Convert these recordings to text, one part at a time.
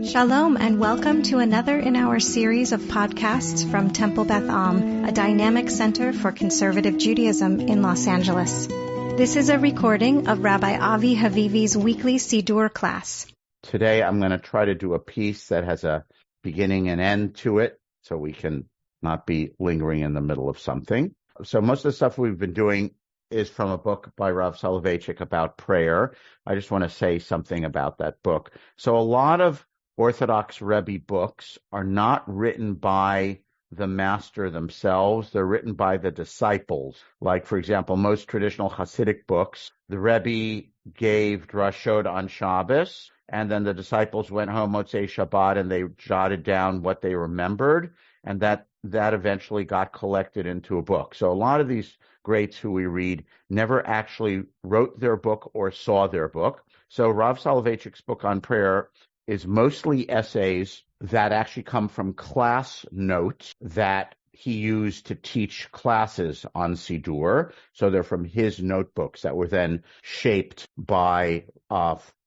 Shalom and welcome to another in our series of podcasts from Temple Beth Am, a dynamic center for conservative Judaism in Los Angeles. This is a recording of Rabbi Avi Havivi's weekly Siddur class. Today I'm going to try to do a piece that has a beginning and end to it so we can not be lingering in the middle of something. So most of the stuff we've been doing is from a book by Rav Soleveitchik about prayer. I just want to say something about that book. So a lot of Orthodox Rebbe books are not written by the master themselves. They're written by the disciples. Like, for example, most traditional Hasidic books, the Rebbe gave drashot on Shabbos, and then the disciples went home Motzei Shabbat and they jotted down what they remembered, and that eventually got collected into a book. So a lot of these greats who we read never actually wrote their book or saw their book. So Rav Soloveitchik's book on prayer is mostly essays that actually come from class notes that he used to teach classes on Siddur. So they're from his notebooks that were then shaped by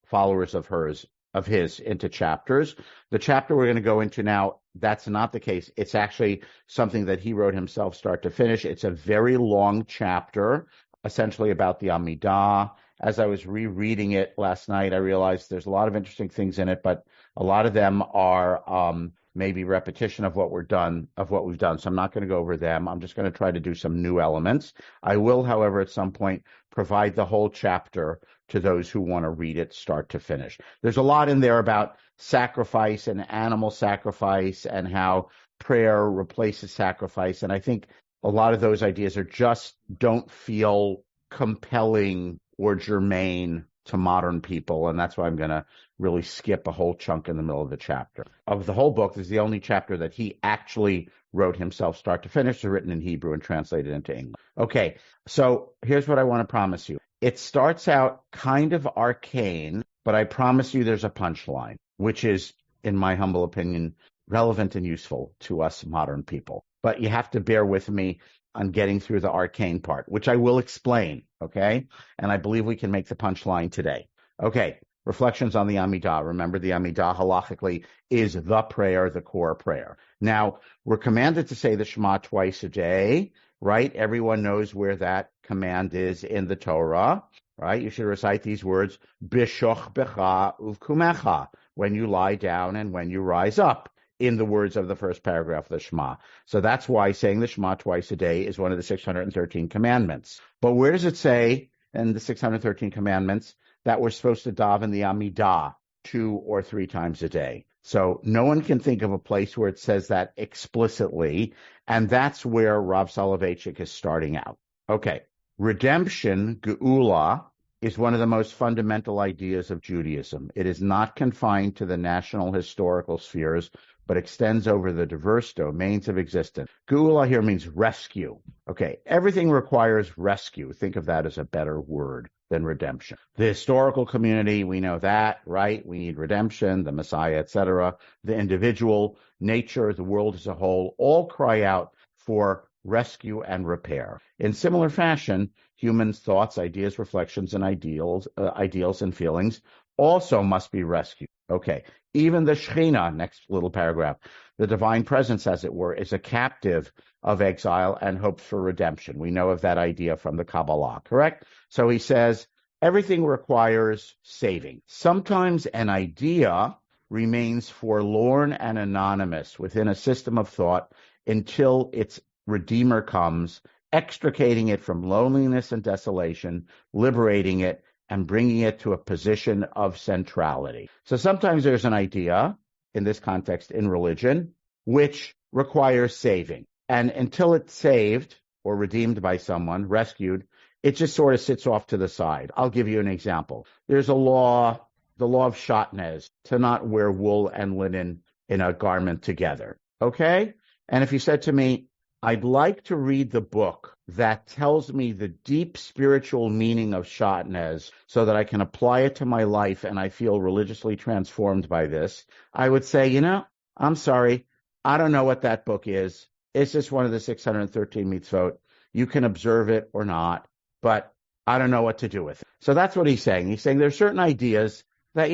followers of his into chapters. The chapter we're going to go into now, that's not the case. It's actually something that he wrote himself start to finish. It's a very long chapter, essentially about the Amidah. As I was rereading it last night, I realized there's a lot of interesting things in it, but a lot of them are maybe repetition of what we've done. So I'm not going to go over them. I'm just going to try to do some new elements. I will, however, at some point provide the whole chapter to those who want to read it start to finish. There's a lot in there about sacrifice and animal sacrifice and how prayer replaces sacrifice. And I think a lot of those ideas don't feel compelling or germane to modern people, and that's why I'm going to really skip a whole chunk in the middle of the chapter. Of the whole book, this is the only chapter that he actually wrote himself start to finish. It's written in Hebrew and translated into English. Okay, so here's what I want to promise you. It starts out kind of arcane, but I promise you there's a punchline, which is, in my humble opinion, relevant and useful to us modern people. But you have to bear with me on getting through the arcane part, which I will explain, okay? And I believe we can make the punchline today. Okay, reflections on the Amidah. Remember, the Amidah halachically is the prayer, the core prayer. Now, we're commanded to say the Shema twice a day, right? Everyone knows where that command is in the Torah, right? You should recite these words, Bishoch becha uvkumecha, when you lie down and when you rise up, in the words of the first paragraph of the Shema. So that's why saying the Shema twice a day is one of the 613 commandments. But where does it say in the 613 commandments that we're supposed to daven the Amidah 2 or 3 times a day? So no one can think of a place where it says that explicitly, and that's where Rav Soleveitchik is starting out. Okay, redemption, geula, is one of the most fundamental ideas of Judaism. It is not confined to the national historical spheres, but extends over the diverse domains of existence. Geula here means rescue. Okay, everything requires rescue. Think of that as a better word than redemption. The historical community, we know that, right? We need redemption, the Messiah, etc. The individual, nature, the world as a whole, all cry out for rescue and repair. In similar fashion, humans' thoughts, ideas, reflections, and ideals and feelings also must be rescued. Okay, even the Shekhinah, next little paragraph, the divine presence, as it were, is a captive of exile and hopes for redemption. We know of that idea from the Kabbalah, correct? So he says, everything requires saving. Sometimes an idea remains forlorn and anonymous within a system of thought until its Redeemer comes, extricating it from loneliness and desolation, liberating it, and bringing it to a position of centrality. So sometimes there's an idea, in this context, in religion, which requires saving. And until it's saved or redeemed by someone, rescued, it just sort of sits off to the side. I'll give you an example. There's a law, the law of Shatnez, to not wear wool and linen in a garment together. Okay? And if you said to me, I'd like to read the book that tells me the deep spiritual meaning of Shatnez so that I can apply it to my life and I feel religiously transformed by this, I would say, I'm sorry, I don't know what that book is. It's just one of the 613 mitzvot. You can observe it or not, but I don't know what to do with it. So that's what he's saying. He's saying there's certain ideas that,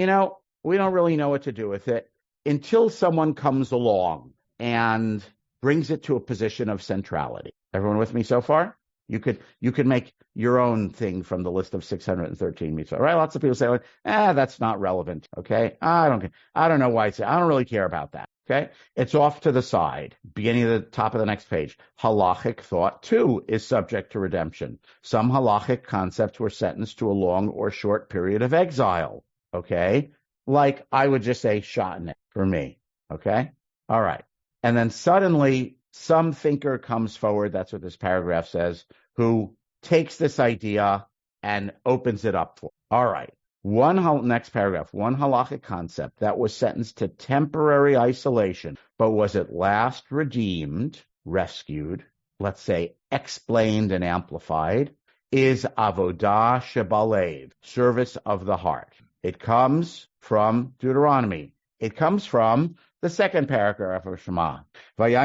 we don't really know what to do with it. until someone comes along and brings it to a position of centrality. Everyone with me so far? You could make your own thing from the list of 613 mitzvot, right? Lots of people say, that's not relevant. Okay. I don't know why I don't really care about that. Okay. It's off to the side, beginning of the top of the next page. Halachic thought too is subject to redemption. Some halachic concepts were sentenced to a long or short period of exile. Okay. Like I would just say shotnet for me. Okay. All right. And then suddenly some thinker comes forward, that's what this paragraph says, who takes this idea and opens it up for. All right. Next paragraph, one halachic concept that was sentenced to temporary isolation, but was at last redeemed, rescued, let's say explained and amplified, is avodah shebalev, service of the heart. It comes from Deuteronomy. It comes from the second paragraph of Shema. If you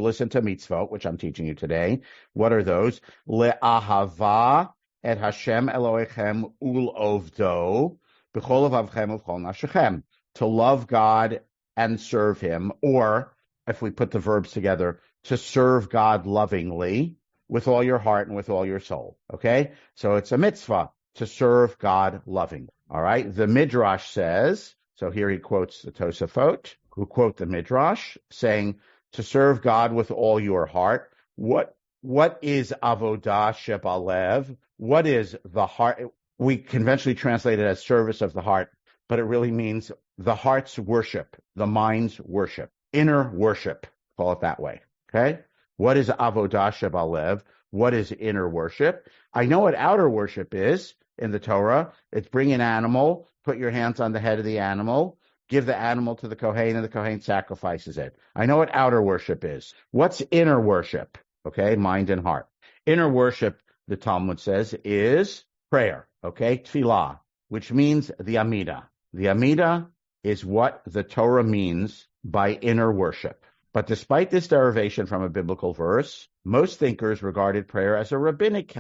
listen to mitzvot, which I'm teaching you today, what are those? Le'ahava et Hashem Elohechem ulovdo b'chol levavchem u'b'chol nafshechem. To love God and serve Him, or if we put the verbs together, to serve God lovingly with all your heart and with all your soul. Okay? So it's a mitzvah to serve God lovingly. All right. The Midrash says, so here he quotes the Tosafot, who quote the Midrash, saying to serve God with all your heart. What is avodah shebalev? What is the heart? We conventionally translate it as service of the heart, but it really means the heart's worship, the mind's worship, inner worship. Call it that way. Okay. What is avodah shebalev? What is inner worship? I know what outer worship is. In the Torah, it's bring an animal, put your hands on the head of the animal, give the animal to the Kohen, and the Kohen sacrifices it. I know what outer worship is. What's inner worship? Okay, mind and heart. Inner worship, the Talmud says, is prayer. Okay, tefillah, which means the Amidah. The Amidah is what the Torah means by inner worship. But despite this derivation from a biblical verse, most thinkers regarded prayer as a rabbinic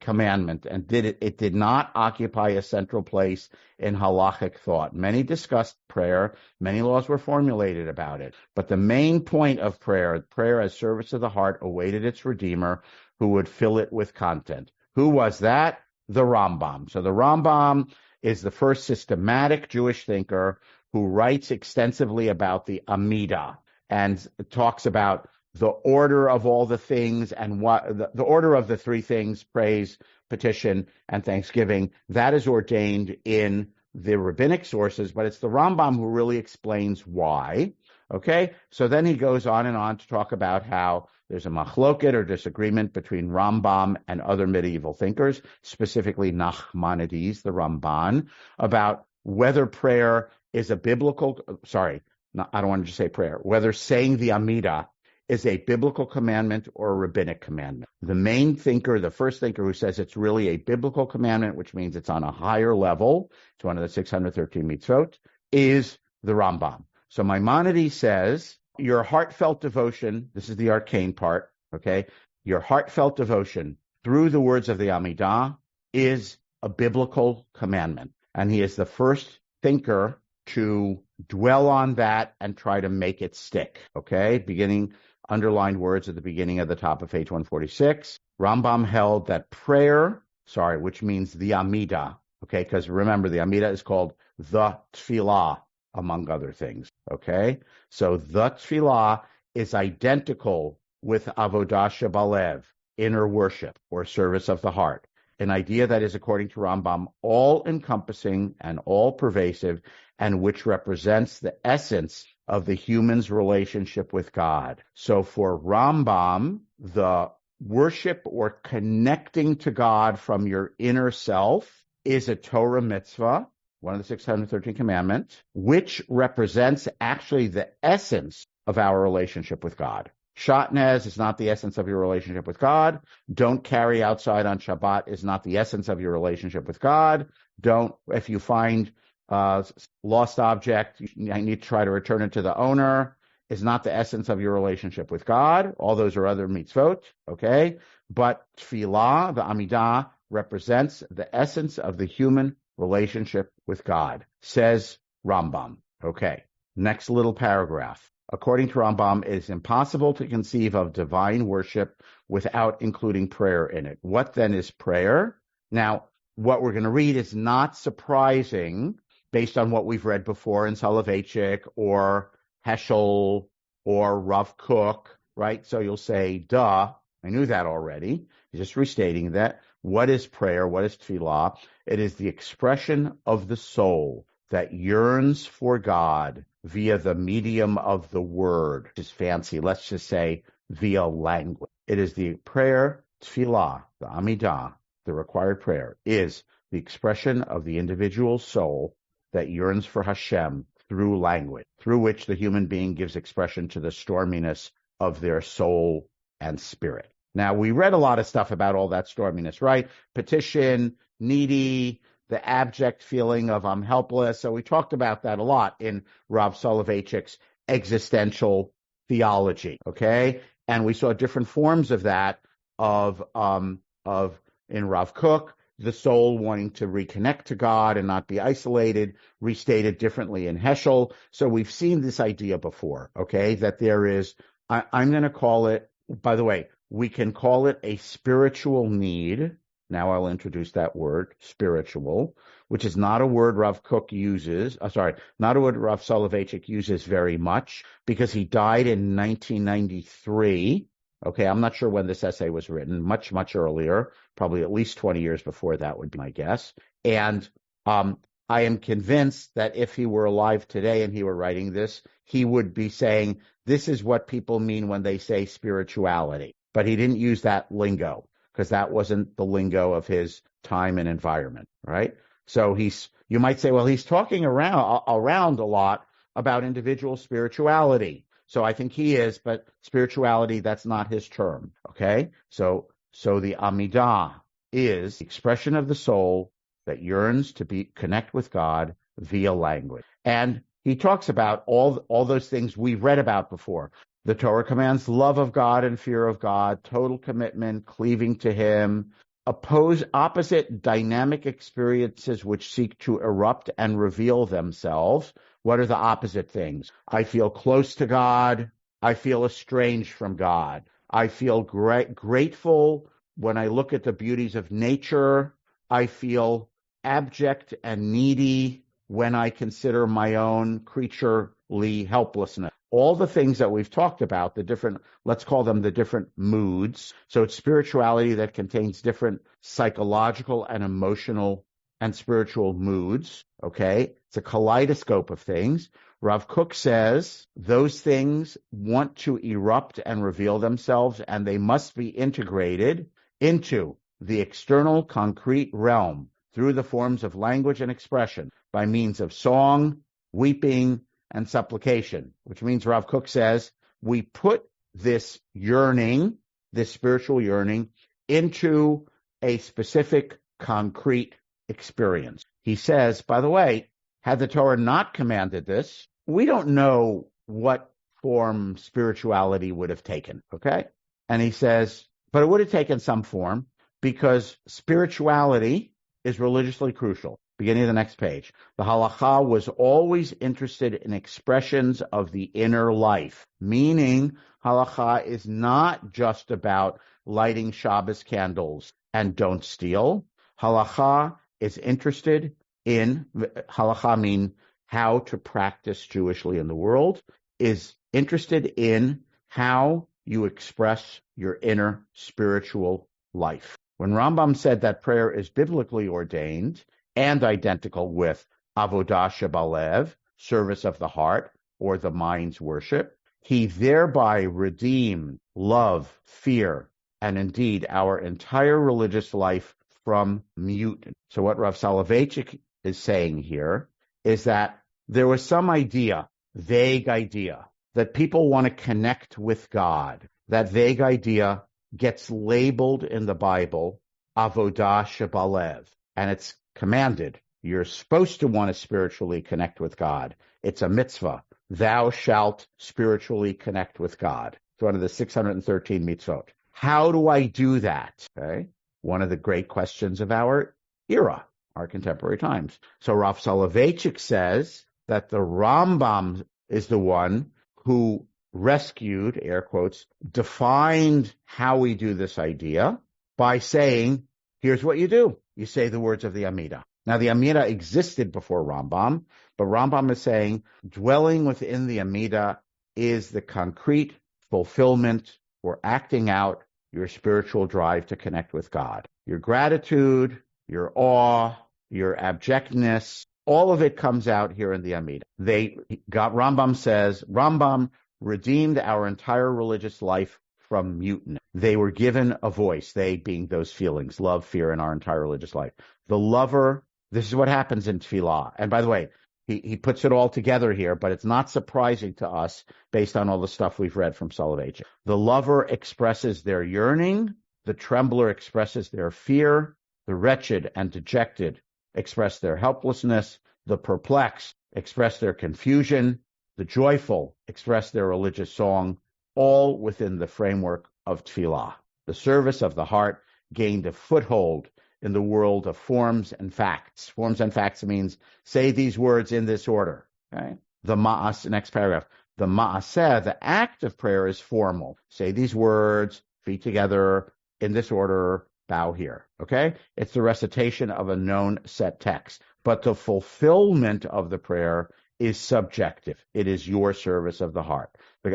commandment, and it did not occupy a central place in halachic thought. Many discussed prayer, many laws were formulated about it, but the main point of prayer as service of the heart, awaited its Redeemer, who would fill it with content. Who was that? The Rambam. So the Rambam is the first systematic Jewish thinker who writes extensively about the Amidah and talks about the order of all the things and what the order of the three things, praise, petition, and thanksgiving, that is ordained in the rabbinic sources, but it's the Rambam who really explains why. Okay, so then he goes on and on to talk about how there's a machloket or disagreement between Rambam and other medieval thinkers, specifically Nachmanides, the Ramban, about whether prayer is a biblical, I don't want to just say prayer, whether saying the Amidah is a biblical commandment or a rabbinic commandment. The main thinker, the first thinker who says it's really a biblical commandment, which means it's on a higher level, it's one of the 613 mitzvot, is the Rambam. So Maimonides says, your heartfelt devotion, this is the arcane part, okay? Your heartfelt devotion through the words of the Amidah is a biblical commandment. And he is the first thinker to dwell on that and try to make it stick, okay? Underlined words at the beginning of the top of page 146. Rambam held that prayer, which means the Amidah, okay? Because remember, the Amidah is called the Tefillah, among other things, okay? So the Tefillah is identical with Avodah Shebalev, inner worship or service of the heart, an idea that is, according to Rambam, all-encompassing and all-pervasive, and which represents the essence of the human's relationship with God. So for Rambam, the worship or connecting to God from your inner self is a Torah mitzvah, one of the 613 commandments, which represents actually the essence of our relationship with God. Shatnez is not the essence of your relationship with God. Don't carry outside on Shabbat is not the essence of your relationship with God. If you find lost object, you need to try to return it to the owner, is not the essence of your relationship with God. All those are other mitzvot, okay? But tefillah, the Amidah, represents the essence of the human relationship with God, says Rambam. Okay, next little paragraph. According to Rambam, it is impossible to conceive of divine worship without including prayer in it. What then is prayer? Now, what we're going to read is not surprising based on what we've read before in Soleveitchik or Heschel or Rav Kook, right? So you'll say, duh, I knew that already. Just restating that. What is prayer? What is tefillah? It is the expression of the soul that yearns for God via the medium of the word, which is fancy. Let's just say via language. It is the prayer, tefillah, the Amidah, the required prayer, is the expression of the individual soul that yearns for Hashem through language, through which the human being gives expression to the storminess of their soul and spirit. Now, we read a lot of stuff about all that storminess, right? Petition, needy, the abject feeling of I'm helpless. So we talked about that a lot in Rav Soloveitchik's existential theology, okay? And we saw different forms of that of in Rav Kook, the soul wanting to reconnect to God and not be isolated, restated differently in Heschel. So we've seen this idea before, okay, that there is, I'm going to call it, by the way, we can call it a spiritual need. Now I'll introduce that word, spiritual, which is not a word Rav Kook uses, not a word Rav Soloveitchik uses very much, because he died in 1993. Okay, I'm not sure when this essay was written, much, much earlier, probably at least 20 years before that would be my guess. And I am convinced that if he were alive today and he were writing this, he would be saying, this is what people mean when they say spirituality. But he didn't use that lingo, because that wasn't the lingo of his time and environment, right? So you might say, well, he's talking around a lot about individual spirituality. So I think he is, but spirituality, that's not his term, okay? So the Amidah is the expression of the soul that yearns to connect with God via language. And he talks about all those things we've read about before. The Torah commands love of God and fear of God, total commitment, cleaving to him, opposite dynamic experiences which seek to erupt and reveal themselves. What are the opposite things? I feel close to God. I feel estranged from God. I feel grateful when I look at the beauties of nature. I feel abject and needy when I consider my own creaturely helplessness. All the things that we've talked about, let's call them the different moods. So it's spirituality that contains different psychological and emotional and spiritual moods, okay? It's a kaleidoscope of things. Rav Kook says those things want to erupt and reveal themselves, and they must be integrated into the external concrete realm through the forms of language and expression by means of song, weeping, and supplication, which means Rav Kook says we put this yearning, this spiritual yearning, into a specific concrete experience. He says, by the way, had the Torah not commanded this, we don't know what form spirituality would have taken, okay? And he says, but it would have taken some form because spirituality is religiously crucial. Beginning of the next page. The halakha was always interested in expressions of the inner life, meaning halakha is not just about lighting Shabbos candles and don't steal. Halakha is interested in, halakha mean how to practice Jewishly in the world, is interested in how you express your inner spiritual life. When Rambam said that prayer is biblically ordained and identical with avodah shebalev, service of the heart, or the mind's worship, he thereby redeemed love, fear, and indeed our entire religious life from mutant. So what Rav Soloveitchik is saying here is that there was some idea, vague idea, that people want to connect with God. That vague idea gets labeled in the Bible avodah shebalev, and it's commanded. You're supposed to want to spiritually connect with God. It's a mitzvah. Thou shalt spiritually connect with God. It's one of the 613 mitzvot. How do I do that? Okay. One of the great questions of our era. our contemporary times. So Rav Soloveitchik says that the Rambam is the one who rescued, air quotes, defined how we do this idea by saying, here's what you do. You say the words of the Amidah. Now, the Amidah existed before Rambam, but Rambam is saying dwelling within the Amidah is the concrete fulfillment or acting out your spiritual drive to connect with God. Your gratitude, your awe, your abjectness, all of it comes out here in the Amidah. Rambam says, Rambam redeemed our entire religious life from mutiny. They were given a voice, they being those feelings, love, fear, in our entire religious life. The lover, this is what happens in Tefillah. And by the way, he puts it all together here, but it's not surprising to us based on all the stuff we've read from Soleveitchik. The lover expresses their yearning, the trembler expresses their fear, the wretched and dejected express their helplessness, the perplexed express their confusion, the joyful express their religious song, all within the framework of Tefillah. The service of the heart gained a foothold in the world of forms and facts. Forms and facts means say these words in this order. Okay? The ma'as, next paragraph. The ma'aseh, the act of prayer, is formal. Say these words, feet together, in this order, bow here. Okay? It's the recitation of a known set text. But the fulfillment of the prayer is subjective. It is your service of the heart. The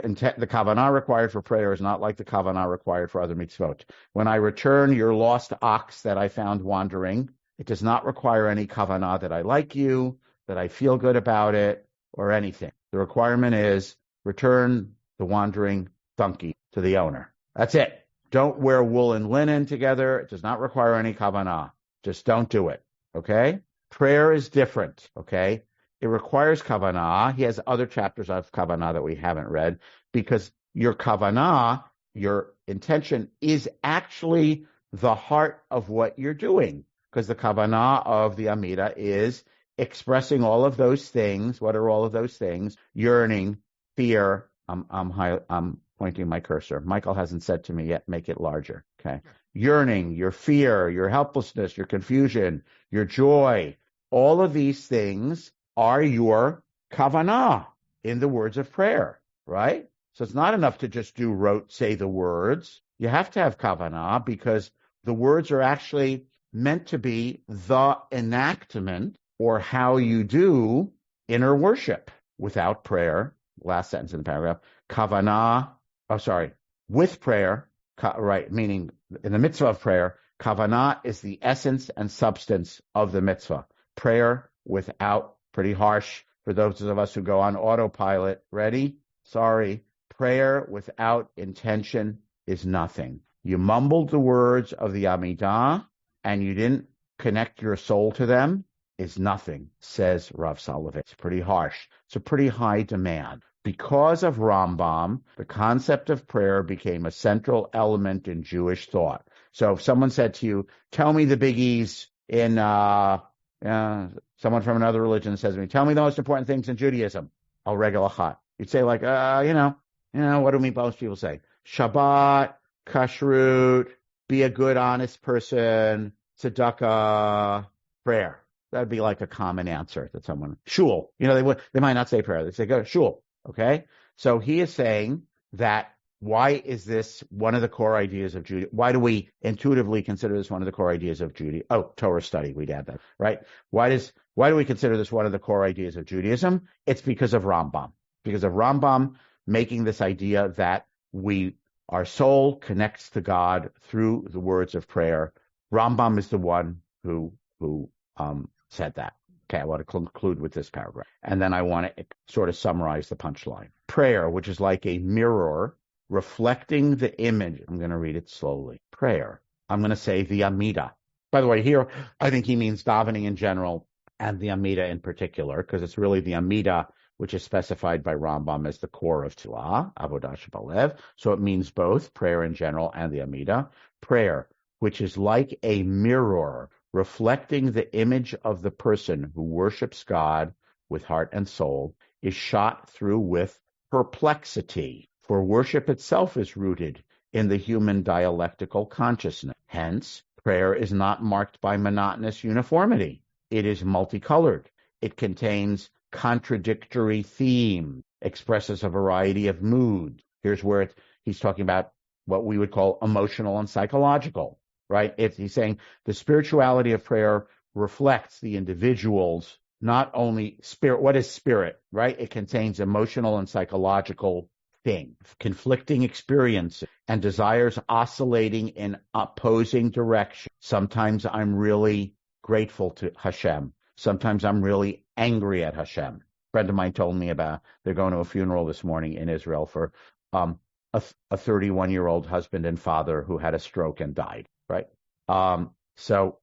kavanah required for prayer is not like the kavanah required for other mitzvot. When I return your lost ox that I found wandering, it does not require any kavanah that I like you, that I feel good about it, or anything. The requirement is return the wandering donkey to the owner. That's it. Don't wear wool and linen together. It does not require any kavanah. Just don't do it. Okay? Prayer is different. Okay? It requires kavanah. He has other chapters of kavanah that we haven't read, because your kavanah, your intention, is actually the heart of what you're doing. Because the kavanah of the Amidah is expressing all of those things. What are all of those things? Yearning, fear. I'm pointing my cursor. Michael hasn't said to me yet, make it larger. Okay. Yearning, your fear, your helplessness, your confusion, your joy. All of these things are your kavanah in the words of prayer, right? So it's not enough to just say the words. You have to have kavanah, because the words are actually meant to be the enactment or how you do inner worship. Without prayer, last sentence in the paragraph, with prayer, right, meaning in the mitzvah of prayer, kavanah is the essence and substance of the mitzvah. Prayer without, pretty harsh for those of us who go on autopilot. Ready? Sorry. Prayer without intention is nothing. You mumbled the words of the Amidah and you didn't connect your soul to them is nothing, says Rav Soloveitchik. It's pretty harsh. It's a pretty high demand. Because of Rambam, the concept of prayer became a central element in Jewish thought. So if someone said to you, tell me the biggies in someone from another religion says to me, tell me the most important things in Judaism. I'll regel achat. You'd say what do most people say? Shabbat, kashrut, be a good, honest person, tzedakah, prayer. That'd be like a common answer that someone, shul. They might not say prayer. They say go shul. Okay. So he is saying that why is this one of the core ideas of Judaism? Why do we intuitively consider this one of the core ideas of Judaism? Oh, Torah study, we'd add that, right? Why do we consider this one of the core ideas of Judaism? It's because of Rambam. Because of Rambam making this idea that our soul connects to God through the words of prayer. Rambam is the one who said that. Okay, I want to conclude with this paragraph. And then I want to sort of summarize the punchline. Prayer, which is like a mirror reflecting the image. I'm going to read it slowly. Prayer. I'm going to say the Amidah. By the way, here, I think he means davening in general and the Amidah in particular, because it's really the Amidah which is specified by Rambam as the core of Tefillah, Avodah Shebalev. So it means both prayer in general and the Amidah. Prayer, which is like a mirror reflecting the image of the person who worships God with heart and soul, is shot through with perplexity. For worship itself is rooted in the human dialectical consciousness. Hence, prayer is not marked by monotonous uniformity. it is multicolored. It contains contradictory themes, expresses a variety of moods. Here's where he's talking about what we would call emotional and psychological, right? He's saying the spirituality of prayer reflects the individual's not only spirit. What is spirit, right? It contains emotional and psychological things, conflicting experiences and desires oscillating in opposing directions. Sometimes I'm really grateful to Hashem. Sometimes I'm really angry at Hashem. A friend of mine told me about they're going to a funeral this morning in Israel for a 31-year-old husband and father who had a stroke and died, right? So,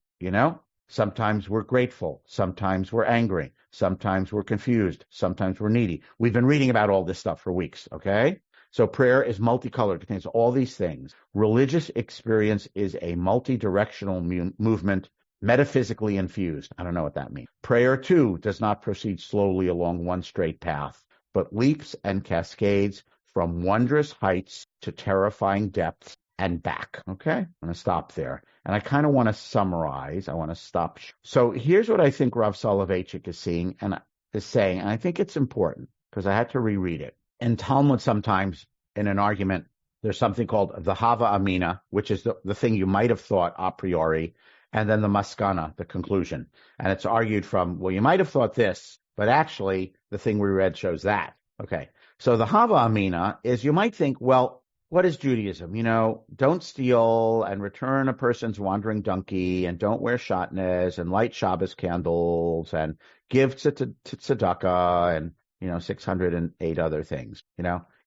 sometimes we're grateful. Sometimes we're angry. Sometimes we're confused. Sometimes we're needy. We've been reading about all this stuff for weeks, okay? So prayer is multicolored. It contains all these things. Religious experience is a multi-directional movement, metaphysically infused. I don't know what that means. Prayer, too, does not proceed slowly along one straight path, but leaps and cascades from wondrous heights to terrifying depths and back. Okay? I'm going to stop there. And I kind of want to summarize. I want to stop. So here's what I think Rav Soleveitchik is saying, and I think it's important because I had to reread it. In Talmud, sometimes in an argument, there's something called the Hava Amina, which is the thing you might have thought a priori, and then the Maskana, the conclusion. And it's argued from, well, you might have thought this, but actually the thing we read shows that. Okay. So the Hava Amina is you might think, well, what is Judaism? Don't steal and return a person's wandering donkey and don't wear shatnez and light Shabbos candles and give to tzedakah and, 608 other things.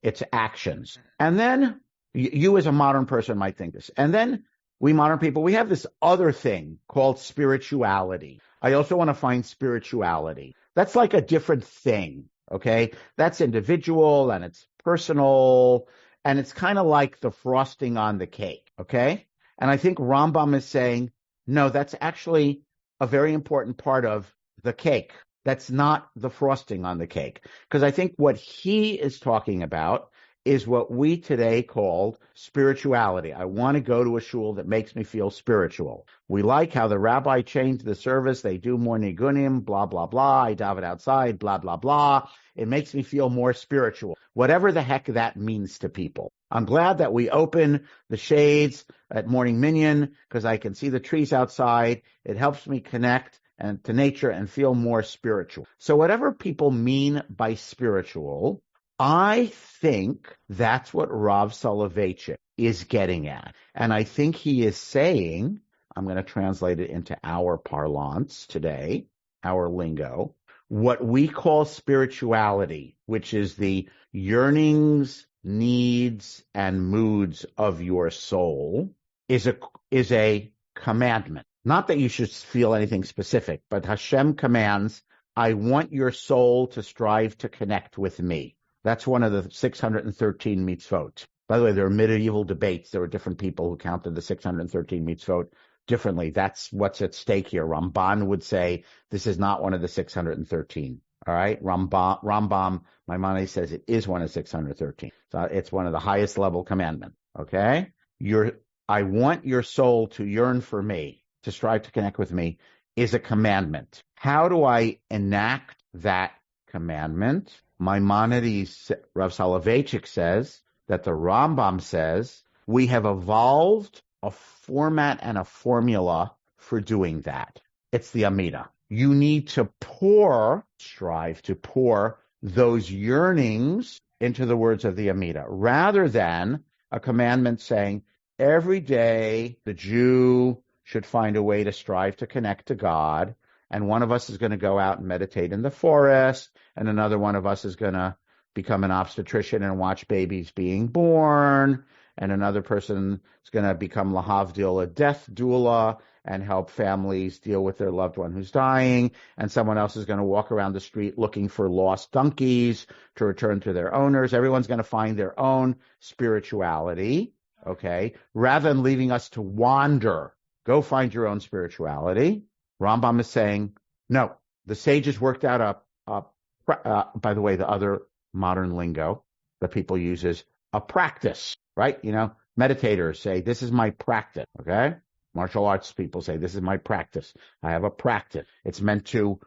It's actions. And then you as a modern person might think this. And then we modern people, we have this other thing called spirituality. I also want to find spirituality. That's like a different thing. Okay. That's individual and it's personal. And it's kind of like the frosting on the cake, okay? And I think Rambam is saying, no, that's actually a very important part of the cake. That's not the frosting on the cake. Because I think what he is talking about is what we today called spirituality. I want to go to a shul that makes me feel spiritual. We like how the rabbi changed the service. They do more nigunim, blah, blah, blah. I daven outside, blah, blah, blah. It makes me feel more spiritual. Whatever the heck that means to people. I'm glad that we open the shades at morning minyan because I can see the trees outside. It helps me connect and to nature and feel more spiritual. So whatever people mean by spiritual, I think that's what Rav Soloveitchik is getting at. And I think he is saying, I'm going to translate it into our parlance today, our lingo, what we call spirituality, which is the yearnings, needs, and moods of your soul, is a commandment. Not that you should feel anything specific, but Hashem commands, I want your soul to strive to connect with me. That's one of the 613 mitzvot. By the way, there are medieval debates. There were different people who counted the 613 mitzvot differently. That's what's at stake here. Ramban would say this is not one of the 613. All right? Rambam, Maimonides says it is one of 613. So it's one of the highest level commandments. Okay? I want your soul to yearn for me, to strive to connect with me, is a commandment. How do I enact that commandment? Maimonides, Rav Soleveitchik says that the Rambam says we have evolved a format and a formula for doing that. It's the Amidah. You need to strive to pour those yearnings into the words of the Amidah, rather than a commandment saying every day the Jew should find a way to strive to connect to God. And one of us is going to go out and meditate in the forest, and another one of us is going to become an obstetrician and watch babies being born, and another person is going to become lahavdil, a death doula, and help families deal with their loved one who's dying, and someone else is going to walk around the street looking for lost donkeys to return to their owners. Everyone's going to find their own spirituality, okay, rather than leaving us to wander. Go find your own spirituality. Rambam is saying, no, the sages worked out by the way, the other modern lingo that people use is a practice, right? Meditators say, this is my practice, okay? Martial arts people say, this is my practice. I have a practice. It's meant to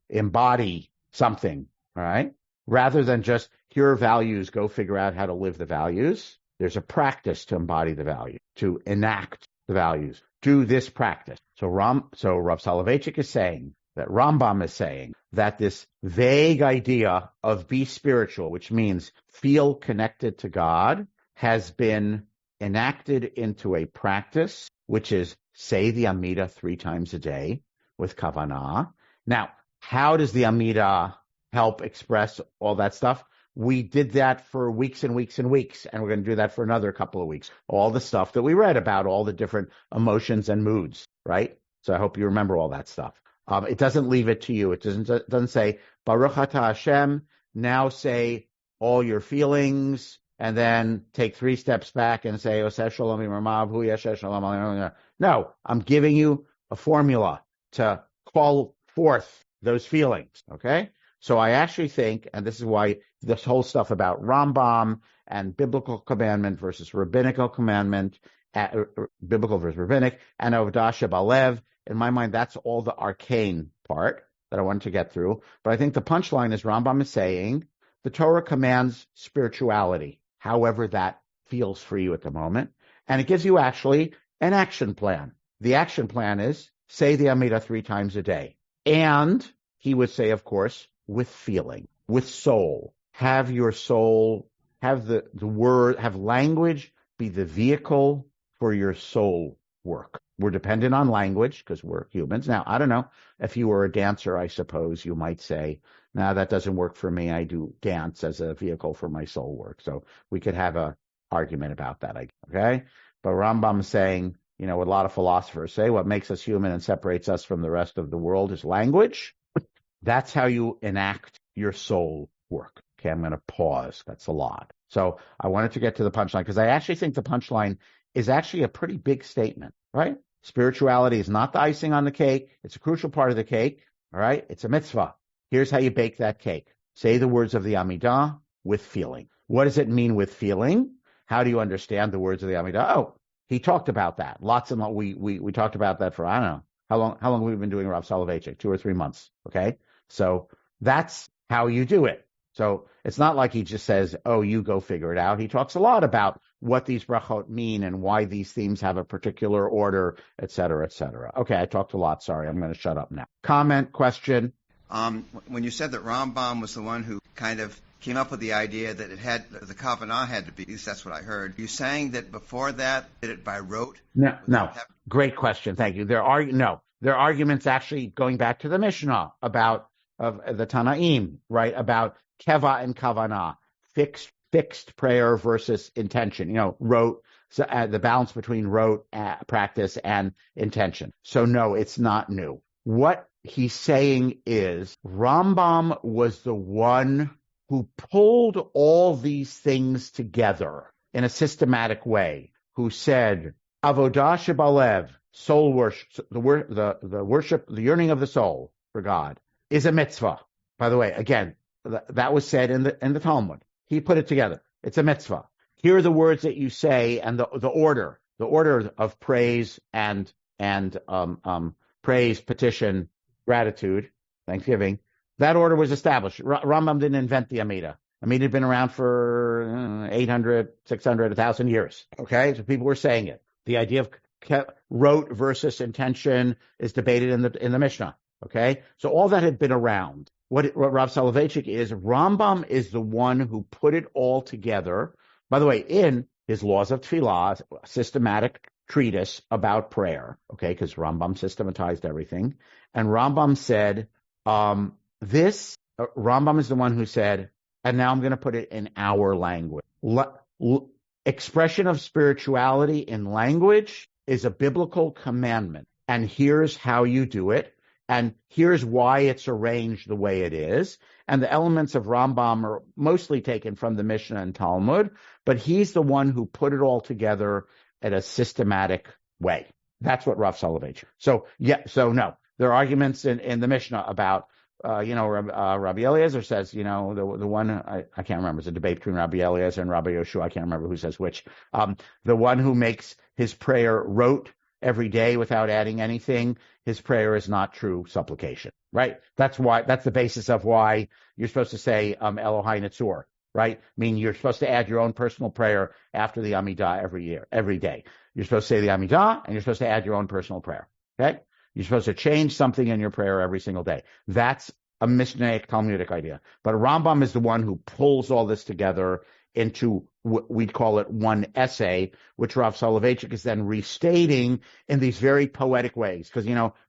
embody something, all right? Rather than just, here are values, go figure out how to live the values. There's a practice to embody the value, to enact the values. Do this practice. So Rav Soloveitchik is saying that Rambam is saying that this vague idea of be spiritual, which means feel connected to God, has been enacted into a practice, which is say the Amidah 3 times a day with kavanah. Now, how does the Amidah help express all that stuff? We did that for weeks and weeks and weeks, and we're going to do that for another couple of weeks. All the stuff that we read about, all the different emotions and moods, right? So I hope you remember all that stuff. It doesn't leave it to you. It doesn't say, Baruch atah Hashem, now say all your feelings, and then take 3 steps back and say, Oseh Shalom Imamav, Hu Yasheh Shalom. No, I'm giving you a formula to call forth those feelings, okay? So I actually think, and this is why this whole stuff about Rambam and biblical commandment versus rabbinical commandment, biblical versus rabbinic, and Avodah Balev, in my mind, that's all the arcane part that I wanted to get through. But I think the punchline is Rambam is saying the Torah commands spirituality, however that feels for you at the moment. And it gives you actually an action plan. The action plan is say the Amidah 3 times a day. And he would say, of course, with feeling, with soul. Have your soul, have the word, have language be the vehicle for your soul work. We're dependent on language because we're humans. Now, I don't know. If you were a dancer, I suppose you might say, no, that doesn't work for me. I do dance as a vehicle for my soul work. So we could have a argument about that, okay? But Rambam's saying, what a lot of philosophers say, what makes us human and separates us from the rest of the world is language. That's how you enact your soul work. Okay, I'm going to pause. That's a lot. So I wanted to get to the punchline because I actually think the punchline is actually a pretty big statement, right? Spirituality is not the icing on the cake. It's a crucial part of the cake, all right? It's a mitzvah. Here's how you bake that cake. Say the words of the Amidah with feeling. What does it mean with feeling? How do you understand the words of the Amidah? Oh, he talked about that. Lots and lots. We talked about that for, I don't know, how long we've been doing Rav Soleveitchik, 2 or 3 months, okay? So that's how you do it. So it's not like he just says, oh, you go figure it out. He talks a lot about what these brachot mean and why these themes have a particular order, et cetera, et cetera. Okay, I talked a lot. Sorry, I'm going to shut up now. Comment, question? When you said that Rambam was the one who kind of came up with the idea that the kavanah had to be, at least that's what I heard. You saying that before that, did it by rote? No. Great question. Thank you. There are arguments actually going back to the Mishnah about of the Tanaim, right? About keva and kavanah, fixed prayer versus intention. Rote, so, the balance between rote practice and intention. So no, it's not new. What he's saying is Rambam was the one who pulled all these things together in a systematic way, who said, Avodah Shebalev, soul worship, the worship, the yearning of the soul for God, is a mitzvah. By the way, again, that was said in the Talmud. He put it together. It's a mitzvah. Here are the words that you say and the order of praise and praise, petition, gratitude, thanksgiving. That order was established. Rambam didn't invent the Amidah. Amidah had been around for 800, 600, 1,000 years. Okay, so people were saying it. The idea of rote versus intention is debated in the Mishnah. Okay, so all that had been around. What Rav Soloveitchik is, Rambam is the one who put it all together. By the way, in his Laws of Tefillah, systematic treatise about prayer. Okay, because Rambam systematized everything, and Rambam said, Rambam is the one who said, and now I'm going to put it in our language. Expression of spirituality in language is a biblical commandment, and here's how you do it. And here's why it's arranged the way it is. And the elements of Rambam are mostly taken from the Mishnah and Talmud, but he's the one who put it all together in a systematic way. That's what Rav Soloveitchik. So no, there are arguments in the Mishnah about, Rabbi Eliezer says, the one, I can't remember, it's a debate between Rabbi Eliezer and Rabbi Yoshua, I can't remember who says which. The one who makes his prayer rote every day without adding anything, his prayer is not true supplication, right? That's the basis of why you're supposed to say Elohai Netzor, right? I mean, you're supposed to add your own personal prayer after the Amidah every day. You're supposed to say the Amidah, and you're supposed to add your own personal prayer, okay? You're supposed to change something in your prayer every single day. That's a Mishnaic Talmudic idea. But Rambam is the one who pulls all this together into, we'd call it one essay, which Rav Soloveitchik is then restating in these very poetic ways. Because,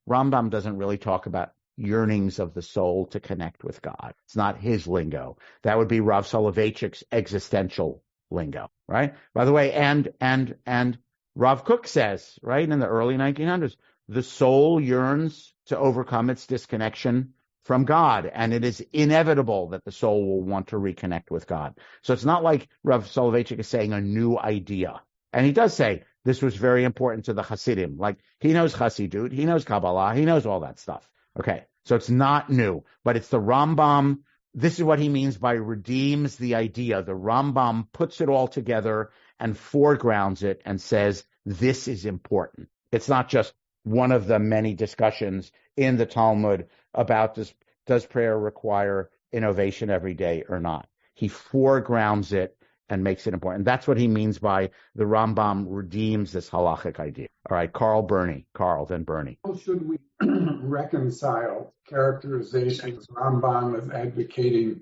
Rambam doesn't really talk about yearnings of the soul to connect with God. It's not his lingo. That would be Rav Soloveitchik's existential lingo, right? By the way, and Rav Kook says, right, in the early 1900s, the soul yearns to overcome its disconnection from God, and it is inevitable that the soul will want to reconnect with God. So it's not like Rav Soloveitchik is saying a new idea. And he does say this was very important to the Hasidim. Like, he knows Hasidut, he knows Kabbalah, he knows all that stuff. Okay, so it's not new, but it's the Rambam. This is what he means by redeems the idea. The Rambam puts it all together and foregrounds it and says, this is important. It's not just one of the many discussions in the Talmud about does prayer require innovation every day or not. He foregrounds it and makes it important. That's what he means by the Rambam redeems this halachic idea. All right, Carl, then Bernie. How should we reconcile characterizations Rambam of advocating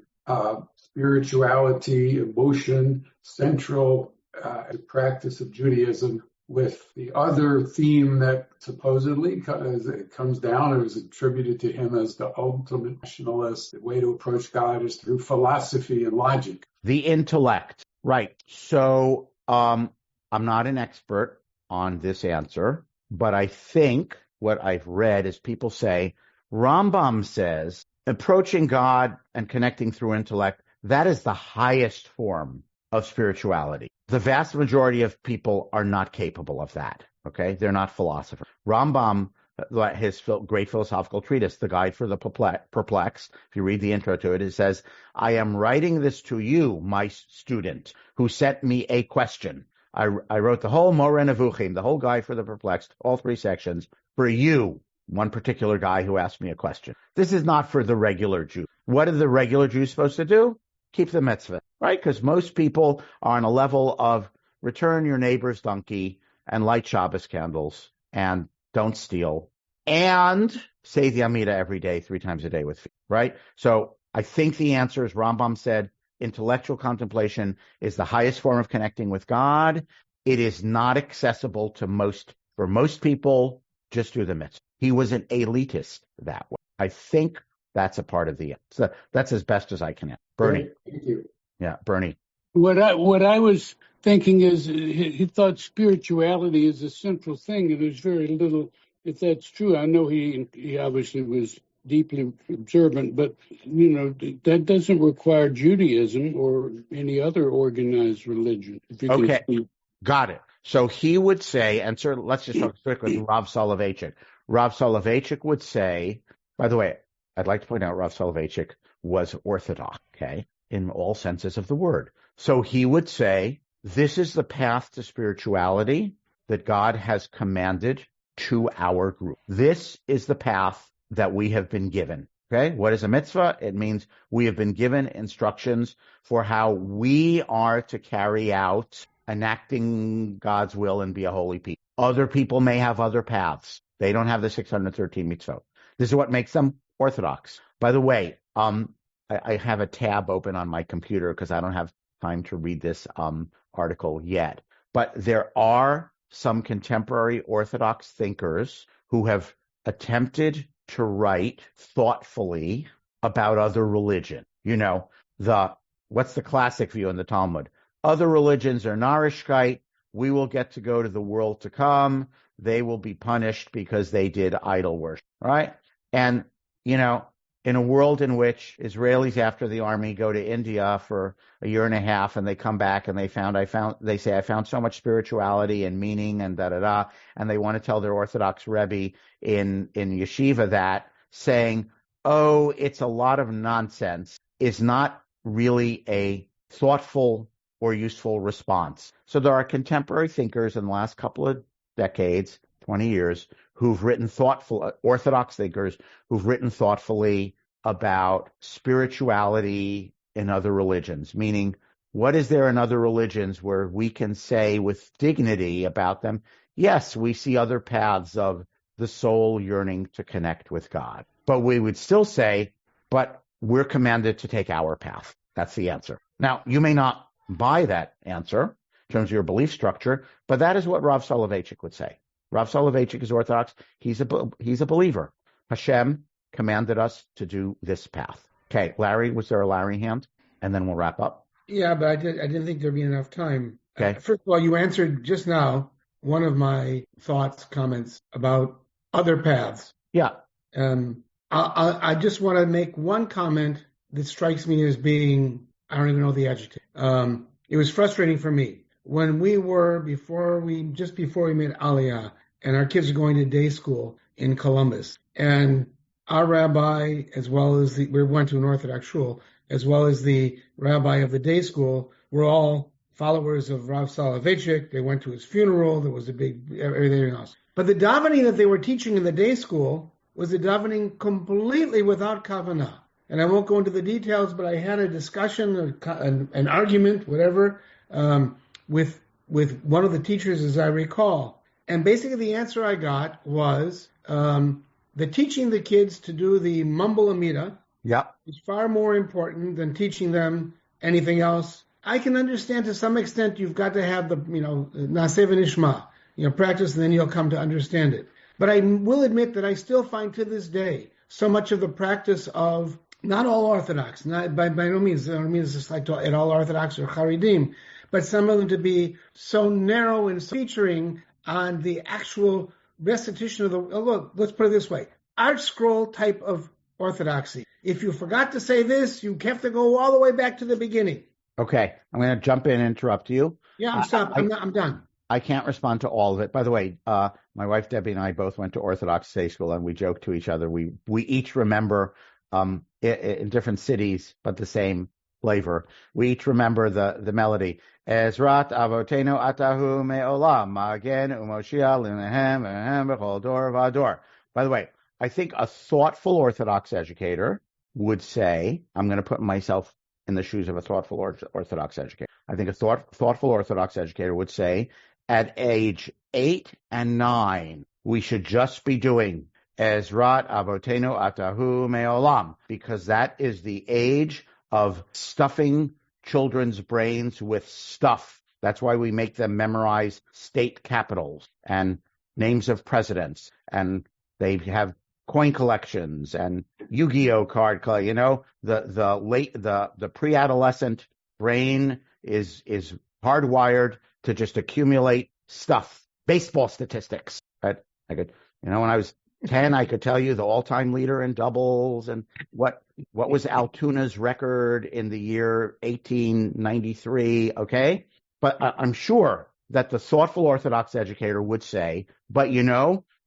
spirituality, emotion, central practice of Judaism, with the other theme that supposedly comes down or is attributed to him as the ultimate rationalist? The way to approach God is through philosophy and logic. The intellect, right. So I'm not an expert on this answer, but I think what I've read is people say, Rambam says, approaching God and connecting through intellect, that is the highest form of spirituality. The vast majority of people are not capable of that, okay? They're not philosophers. Rambam, his great philosophical treatise, The Guide for the Perplexed, if you read the intro to it, it says, I am writing this to you, my student, who sent me a question. I wrote the whole Moreh Nevuchim, the whole Guide for the Perplexed, all 3 sections, for you, one particular guy who asked me a question. This is not for the regular Jew. What are the regular Jews supposed to do? Keep the mitzvah, right? Because most people are on a level of return your neighbor's donkey and light Shabbos candles and don't steal and say the Amidah every day, 3 times a day with feet, right? So I think the answer is Rambam said intellectual contemplation is the highest form of connecting with God. It is not accessible for most people, just do the mitzvah. He was an elitist that way. I think that's a part of the answer. So that's as best as I can answer. Bernie. Thank you. Yeah, Bernie. What I was thinking is he thought spirituality is a central thing, and there's very little, if that's true. I know he obviously was deeply observant, but that doesn't require Judaism or any other organized religion. Okay, got it. So he would say, and sir, let's just talk quickly with Rav Soloveitchik. Rav Soloveitchik would say, by the way, I'd like to point out Rav Soloveitchik was Orthodox, okay, in all senses of the word. So he would say, this is the path to spirituality that God has commanded to our group. This is the path that we have been given. Okay, what is a mitzvah? It means we have been given instructions for how we are to carry out enacting God's will and be a holy people. Other people may have other paths. They don't have the 613 mitzvot. This is what makes them Orthodox. By the way, I have a tab open on my computer because I don't have time to read this article yet. But there are some contemporary Orthodox thinkers who have attempted to write thoughtfully about other religion. What's the classic view in the Talmud? Other religions are narishkeit. We will get to go to the world to come. They will be punished because they did idol worship, right? And, in a world in which Israelis after the army go to India for a year and a half and they come back and they say, I found so much spirituality and meaning and da-da-da, and they want to tell their Orthodox Rebbe in yeshiva that, saying, oh, it's a lot of nonsense, is not really a thoughtful or useful response. So there are contemporary thinkers in the last couple of decades 20 years, who've written Orthodox thinkers who've written thoughtfully about spirituality in other religions, meaning what is there in other religions where we can say with dignity about them, yes, we see other paths of the soul yearning to connect with God. But we would still say, but we're commanded to take our path. That's the answer. Now, you may not buy that answer in terms of your belief structure, but that is what Rav Soleveitchik would say. Rav Soleveitchik is Orthodox. He's a believer. Hashem commanded us to do this path. Okay, Larry, was there a Larry hand? And then we'll wrap up. Yeah, but I didn't think there'd be enough time. Okay. First of all, you answered just now one of my comments about other paths. Yeah. I just want to make one comment that strikes me as being, I don't even know the adjective. It was frustrating for me when just before we made Aliyah, and our kids are going to day school in Columbus, and our rabbi, as well as we went to an Orthodox shul, as well as the rabbi of the day school, were all followers of Rav Soleveitchik. They went to his funeral. There was a big everything else. But the davening that they were teaching in the day school was a davening completely without kavanah. And I won't go into the details, but I had a discussion, an argument, whatever, with one of the teachers, as I recall. And basically the answer I got was that teaching the kids to do the mumble Amidah is far more important than teaching them anything else. I can understand to some extent you've got to have the, Naseh v'nishma, practice, and then you'll come to understand it. But I will admit that I still find to this day so much of the practice of not all Orthodox, not by no means, it's like at all Orthodox or Haredim, but some of them to be so narrow and featuring on the actual restitution of look, let's put it this way, art scroll type of orthodoxy. If you forgot to say this, you have to go all the way back to the beginning. Okay, I'm going to jump in and interrupt you. Yeah, I'm done. I can't respond to all of it. By the way, my wife Debbie and I both went to Orthodox day school, and we joke to each other. We each remember in different cities, but the same flavor. We each remember the melody. Ezrat avotenu atahu me'olam magen u'moshia l'nehem v'nehem b'chol dor v'ador. By the way, I think a thoughtful Orthodox educator would say, I'm going to put myself in the shoes of a thoughtful Orthodox educator. I think a thoughtful Orthodox educator would say, at age 8 and 9, we should just be doing Ezrat avotenu atahu me'olam, because that is the age of stuffing children's brains with stuff. That's why we make them memorize state capitals and names of presidents, and they have coin collections and Yu-Gi-Oh card collection. The pre-adolescent brain is hardwired to just accumulate stuff. Baseball statistics. Right? When I was 10, I could tell you the all-time leader in doubles and what was Altuna's record in the year 1893, okay? But I'm sure that the thoughtful Orthodox educator would say, but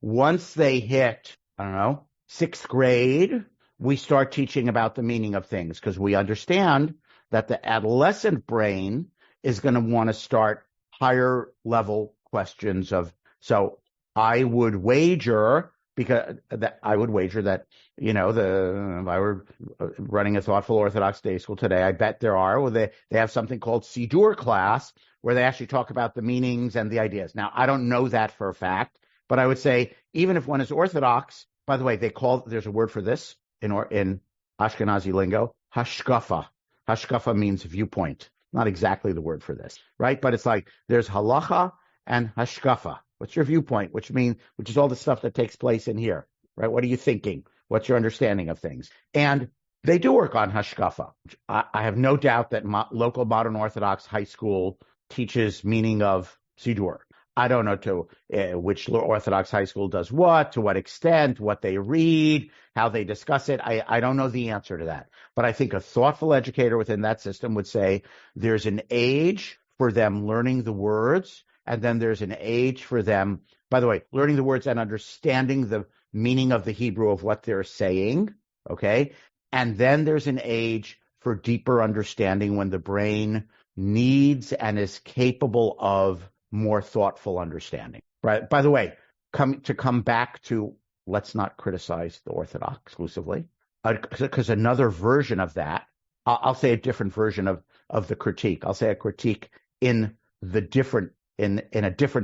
once they hit, 6th grade, we start teaching about the meaning of things, because we understand that the adolescent brain is going to want to start higher level questions of, so I would wager that if I were running a thoughtful Orthodox day school today, I bet there are, they have something called Siddur class where they actually talk about the meanings and the ideas. Now, I don't know that for a fact, but I would say even if one is Orthodox, by the way, there's a word for this in Ashkenazi lingo, hashkafa. Hashkafa means viewpoint. Not exactly the word for this, right? But it's like there's halacha and hashkafa. What's your viewpoint? Which is all the stuff that takes place in here, right? What are you thinking? What's your understanding of things? And they do work on hashkafa. I have no doubt that local modern Orthodox high school teaches meaning of Siddur. I don't know which Orthodox high school does what, to what extent, what they read, how they discuss it. I don't know the answer to that. But I think a thoughtful educator within that system would say there's an age for them learning the words, and then there's an age for them, by the way, learning the words and understanding the meaning of the Hebrew of what they're saying, okay? And then there's an age for deeper understanding when the brain needs and is capable of more thoughtful understanding, right? By the way, come back to, let's not criticize the Orthodox exclusively, because another version of that, I'll say a different version of the critique. I'll say a critique in a different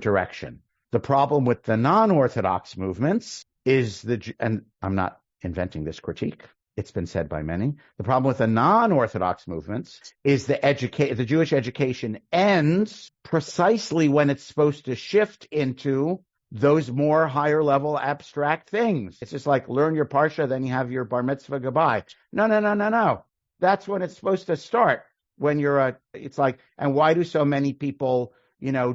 direction. The problem with the non-Orthodox movements is and I'm not inventing this critique, it's been said by many. The problem with the non-Orthodox movements is the Jewish education ends precisely when it's supposed to shift into those more higher level abstract things. It's just like learn your Parsha, then you have your Bar Mitzvah goodbye. No. That's when it's supposed to start. When it's like, and why do so many people,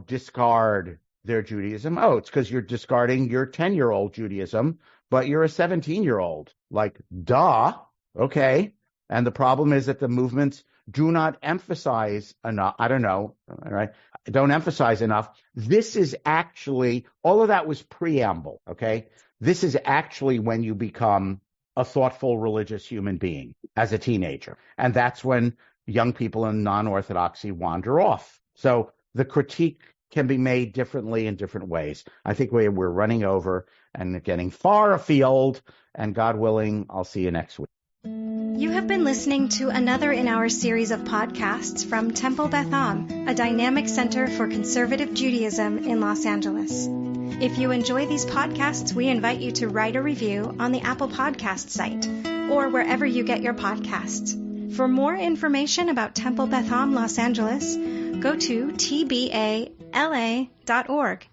discard their Judaism? Oh, it's because you're discarding your 10-year-old Judaism, but you're a 17-year-old. Like, duh. Okay. And the problem is that the movements do not emphasize enough. I don't know. All right. Don't emphasize enough. This is actually, all of that was preamble. Okay. This is actually when you become a thoughtful religious human being as a teenager. And that's when young people in non-Orthodoxy wander off. So the critique can be made differently in different ways. I think we're running over and getting far afield, and God willing, I'll see you next week. You have been listening to another in our series of podcasts from Temple Beth Am, a dynamic center for conservative Judaism in Los Angeles. If you enjoy these podcasts, we invite you to write a review on the Apple Podcast site or wherever you get your podcasts. For more information about Temple Beth Am Los Angeles, go to tbala.org.